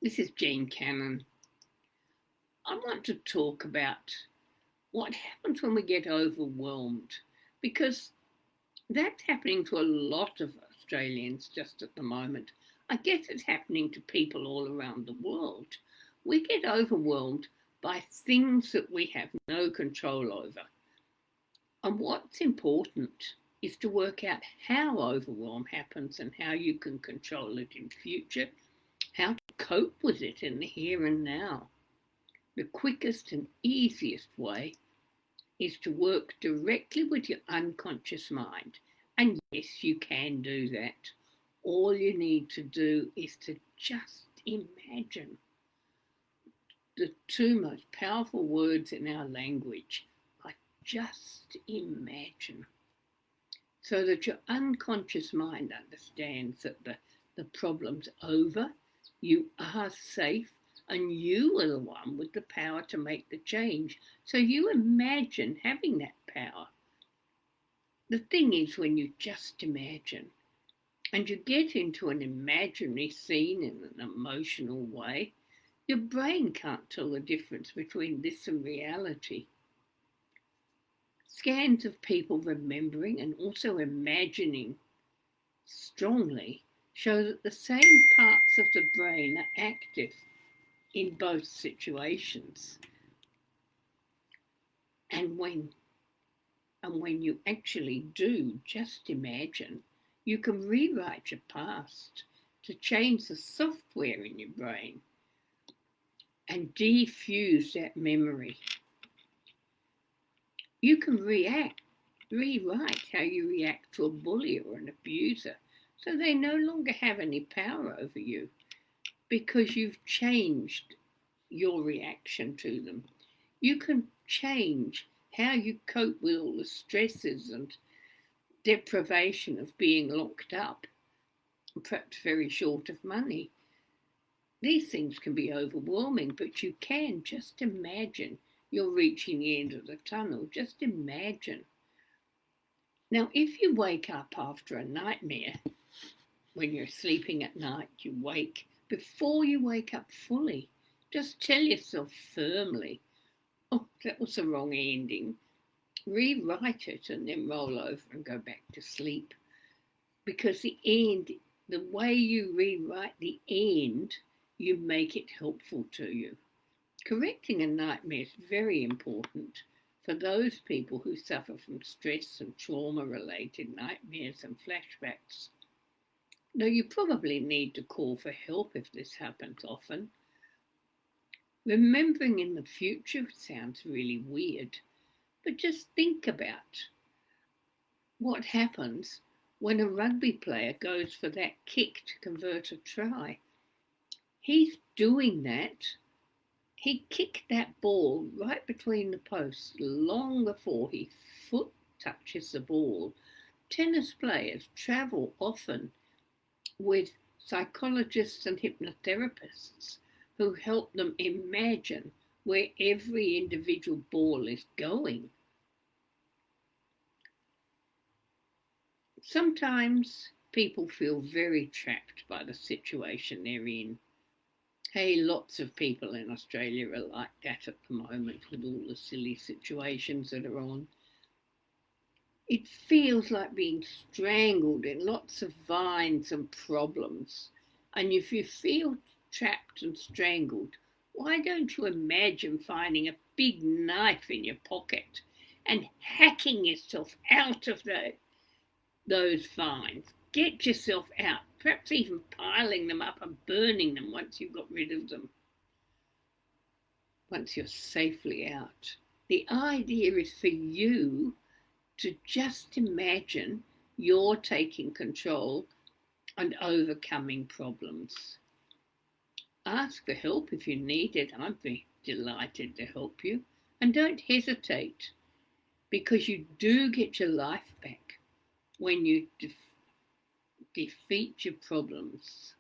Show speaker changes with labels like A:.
A: This is Jean Cannon. I want to talk about what happens when we get overwhelmed because that's happening to a lot of Australians just at the moment. I guess it's happening to people all around the world. We get overwhelmed by things that we have no control over. And what's important is to work out how overwhelm happens and how you can control it in future, how to cope with it in the here and now. The quickest and easiest way is to work directly with your unconscious mind. And yes, you can do that. All you need to do is to just imagine. The two most powerful words in our language are just imagine. So that your unconscious mind understands that the problem's over, you are safe, and you are the one with the power to make the change. So you imagine having that power. The thing is, when you just imagine and you get into an imaginary scene in an emotional way, your brain can't tell the difference between this and reality. Scans of people remembering and also imagining strongly show that the same parts of the brain are active in both situations. And when you actually do just imagine, you can rewrite your past to change the software in your brain and defuse that memory. You can rewrite how you react to a bully or an abuser so they no longer have any power over you because you've changed your reaction to them. You can change how you cope with all the stresses and deprivation of being locked up, perhaps very short of money. These things can be overwhelming, but you can just imagine you're reaching the end of the tunnel. Just imagine. Now, if you wake up after a nightmare, when you're sleeping at night, you wake, before you wake up fully, just tell yourself firmly, oh, that was the wrong ending. Rewrite it and then roll over and go back to sleep. Because the way you rewrite the end, you make it helpful to you. Correcting a nightmare is very important for those people who suffer from stress and trauma-related nightmares and flashbacks. Now, you probably need to call for help if this happens often. Remembering in the future sounds really weird, but just think about what happens when a rugby player goes for that kick to convert a try. He's doing that. He kicked that ball right between the posts long before his foot touches the ball. Tennis players travel often with psychologists and hypnotherapists who help them imagine where every individual ball is going. Sometimes people feel very trapped by the situation they're in. Hey, lots of people in Australia are like that at the moment with all the silly situations that are on. It feels like being strangled in lots of vines and problems. And if you feel trapped and strangled, why don't you imagine finding a big knife in your pocket and hacking yourself out of those vines? Get yourself out, perhaps even piling them up and burning them once you've got rid of them, once you're safely out. The idea is for you to just imagine you're taking control and overcoming problems. Ask for help if you need it. I'd be delighted to help you. And don't hesitate, because you do get your life back when you defeat your problems.